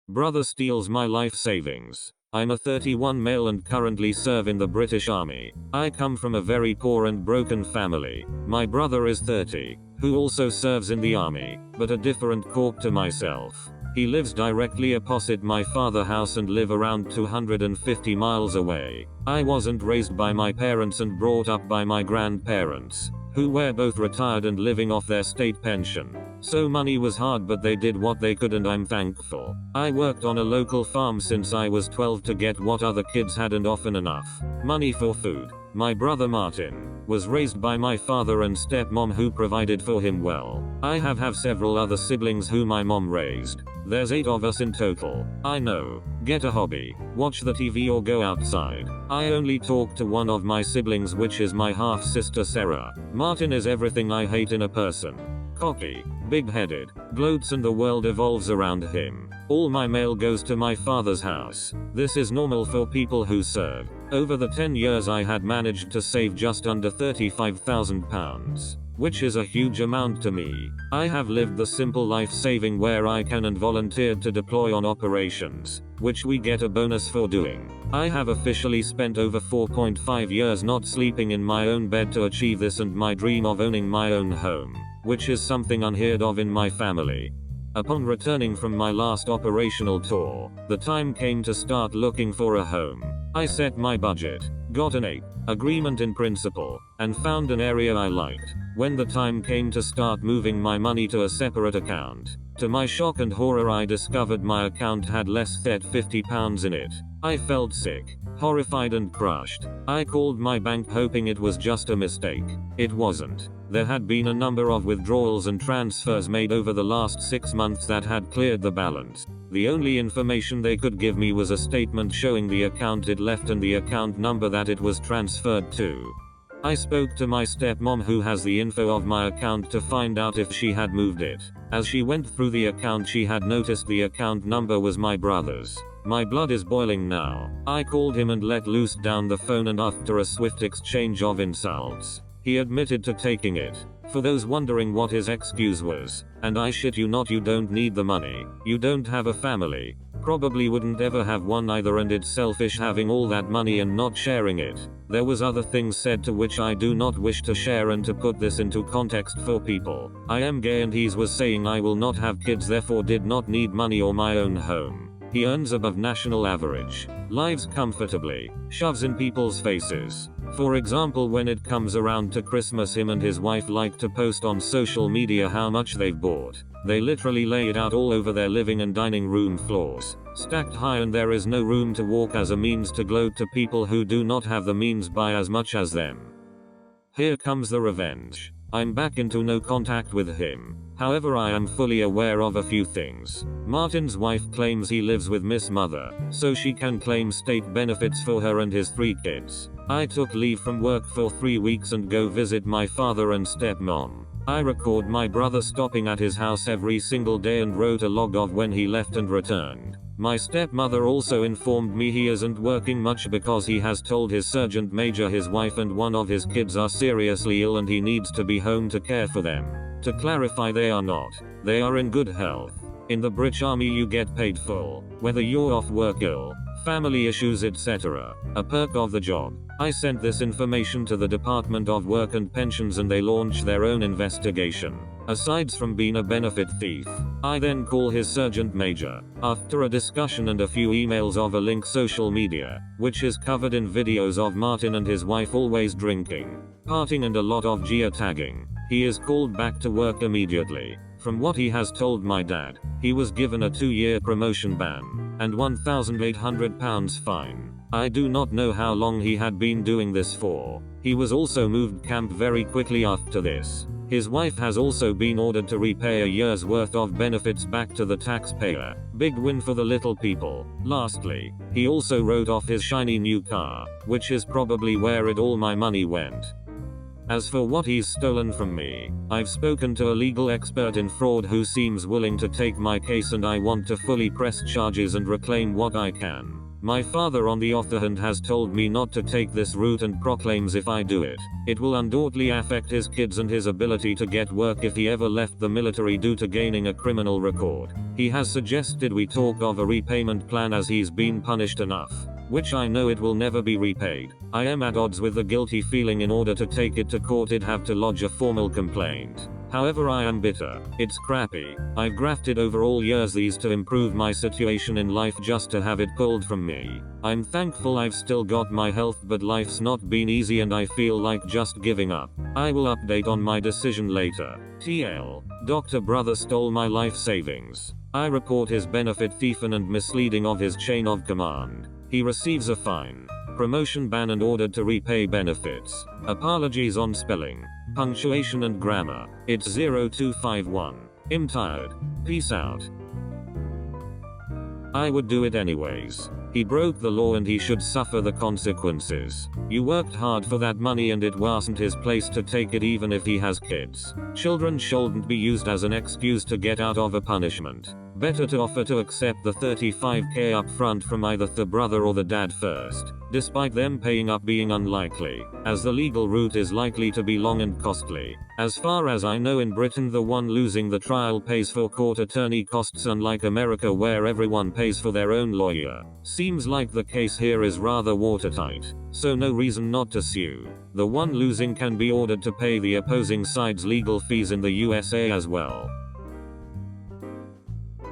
Brother steals my life savings. I'm a 31 male and currently serve in the British Army. I come from a very poor and broken family. My brother is 30, who also serves in the army, but a different corp to myself. He lives directly opposite my father's house and live around 250 miles away. I wasn't raised by my parents and brought up by my grandparents, who were both retired and living off their state pension. So money was hard, but they did what they could and I'm thankful. I worked on a local farm since I was 12 to get what other kids hadn't often enough money for food. My brother Martin was raised by my father and stepmom who provided for him well. I have several other siblings who my mom raised. There's 8 of us in total. I know. Get a hobby, watch the TV or go outside. I only talk to one of my siblings, which is my half-sister Sarah. Martin is everything I hate in a person. Cocky, big-headed, gloats and the world evolves around him. All my mail goes to my father's house. This is normal for people who serve. Over the 10 years I had managed to save just under £35,000, which is a huge amount to me. I have lived the simple life, saving where I can and volunteered to deploy on operations, which we get a bonus for doing. I have officially spent over 4.5 years not sleeping in my own bed to achieve this and my dream of owning my own home, which is something unheard of in my family. Upon returning from my last operational tour, the time came to start looking for a home. I set my budget, got an agreement in principle, and found an area I liked. When the time came to start moving my money to a separate account, to my shock and horror I discovered my account had less than £50 in it. I felt sick, horrified and crushed. I called my bank hoping it was just a mistake. It wasn't. There had been a number of withdrawals and transfers made over the last 6 months that had cleared the balance. The only information they could give me was a statement showing the account it left and the account number that it was transferred to. I spoke to my stepmom, who has the info of my account, to find out if she had moved it. As she went through the account, she had noticed the account number was my brother's. My blood is boiling now. I called him and let loose down the phone, and after a swift exchange of insults, he admitted to taking it. For those wondering what his excuse was, and I shit you not, you don't need the money. You don't have a family. Probably wouldn't ever have one either, and it's selfish having all that money and not sharing it. There was other things said to which I do not wish to share, and to put this into context for people, I am gay and he was saying I will not have kids, therefore did not need money or my own home. He earns above national average, lives comfortably, shoves in people's faces. For example, when it comes around to Christmas, him and his wife like to post on social media how much they've bought. They literally lay it out all over their living and dining room floors, stacked high, and there is no room to walk, as a means to gloat to people who do not have the means by as much as them. Here comes the revenge. I'm back into no contact with him. However, I am fully aware of a few things. Martin's wife claims he lives with Miss Mother, so she can claim state benefits for her and his 3 kids. I took leave from work for 3 weeks and go visit my father and stepmom. I record my brother stopping at his house every single day and wrote a log of when he left and returned. My stepmother also informed me he isn't working much because he has told his sergeant major his wife and one of his kids are seriously ill and he needs to be home to care for them. To clarify, they are not. They are in good health. In the British Army you get paid full, whether you're off work, ill, family issues, etc. A perk of the job. I sent this information to the Department of Work and Pensions and they launched their own investigation. Aside from being a benefit thief, I then call his sergeant major. After a discussion and a few emails of a link social media, which is covered in videos of Martin and his wife always drinking, partying and a lot of geotagging, he is called back to work immediately. From what he has told my dad, he was given a 2-year promotion ban, and £1,800 fine. I do not know how long he had been doing this for. He was also moved camp very quickly after this. His wife has also been ordered to repay a year's worth of benefits back to the taxpayer. Big win for the little people. Lastly, he also wrote off his shiny new car, which is probably where all my money went. As for what he's stolen from me, I've spoken to a legal expert in fraud who seems willing to take my case, and I want to fully press charges and reclaim what I can. My father on the other hand has told me not to take this route and proclaims if I do it, it will undoubtedly affect his kids and his ability to get work if he ever left the military due to gaining a criminal record. He has suggested we talk of a repayment plan as he's been punished enough, which I know it will never be repaid. I am at odds with the guilty feeling. In order to take it to court I'd have to lodge a formal complaint. However, I am bitter. It's crappy. I've grafted over all years these to improve my situation in life just to have it pulled from me. I'm thankful I've still got my health, but life's not been easy and I feel like just giving up. I will update on my decision later. TL. Dr. Brother stole my life savings. I report his benefit thieving and misleading of his chain of command. He receives a fine, promotion ban and ordered to repay benefits. Apologies on spelling, punctuation and grammar. It's 0251. I'm tired. Peace out. I would do it anyways. He broke the law and he should suffer the consequences. You worked hard for that money and it wasn't his place to take it even if he has kids. Children shouldn't be used as an excuse to get out of a punishment. Better to offer to accept the $35K up front from either the brother or the dad first, despite them paying up being unlikely, as the legal route is likely to be long and costly. As far as I know in Britain the one losing the trial pays for court attorney costs, unlike America where everyone pays for their own lawyer. Seems like the case here is rather watertight, so no reason not to sue. The one losing can be ordered to pay the opposing side's legal fees in the USA as well.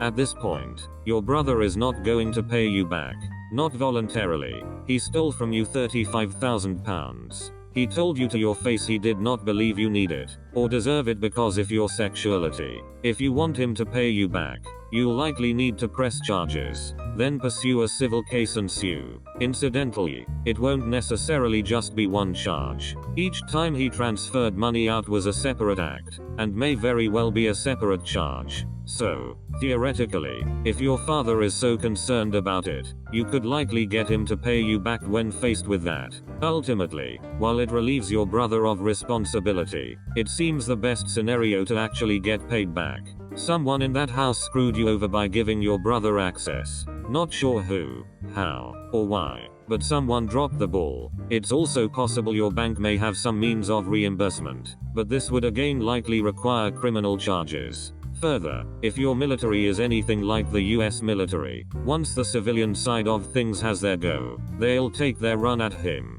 At this point, your brother is not going to pay you back. Not voluntarily. He stole from you £35,000. He told you to your face he did not believe you need it, or deserve it because of your sexuality. If you want him to pay you back, you'll likely need to press charges, then pursue a civil case and sue. Incidentally, it won't necessarily just be one charge. Each time he transferred money out was a separate act, and may very well be a separate charge. So, theoretically, if your father is so concerned about it, you could likely get him to pay you back when faced with that. Ultimately, while it relieves your brother of responsibility, it seems the best scenario to actually get paid back. Someone in that house screwed you over by giving your brother access. Not sure who, how, or why, but someone dropped the ball. It's also possible your bank may have some means of reimbursement, but this would again likely require criminal charges. Further, if your military is anything like the US military, once the civilian side of things has their go, they'll take their run at him.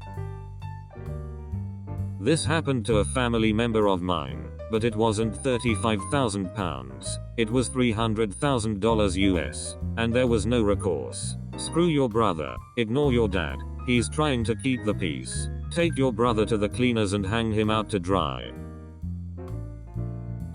This happened to a family member of mine, but it wasn't £35,000, it was $300,000 US, and there was no recourse. Screw your brother, ignore your dad, he's trying to keep the peace. Take your brother to the cleaners and hang him out to dry.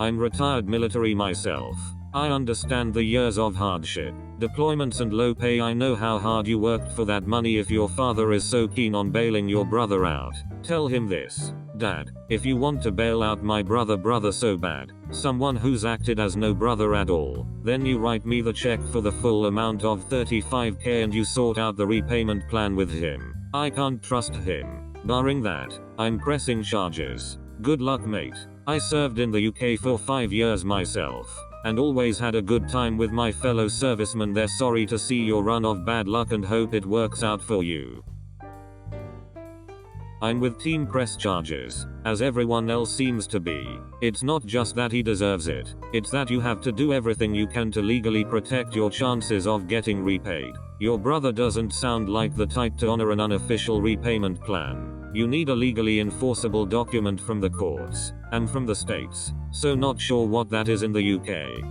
I'm retired military myself. I understand the years of hardship, deployments and low pay. I know how hard you worked for that money. If your father is so keen on bailing your brother out, tell him this. Dad, if you want to bail out my brother so bad, someone who's acted as no brother at all, then you write me the check for the full amount of $35K and you sort out the repayment plan with him. I can't trust him. Barring that, I'm pressing charges. Good luck, mate. I served in the UK for 5 years myself, and always had a good time with my fellow servicemen there. Sorry to see your run of bad luck and hope it works out for you. I'm with team press charges, as everyone else seems to be. It's not just that he deserves it, it's that you have to do everything you can to legally protect your chances of getting repaid. Your brother doesn't sound like the type to honor an unofficial repayment plan. You need a legally enforceable document from the courts, and from the states, so not sure what that is in the UK.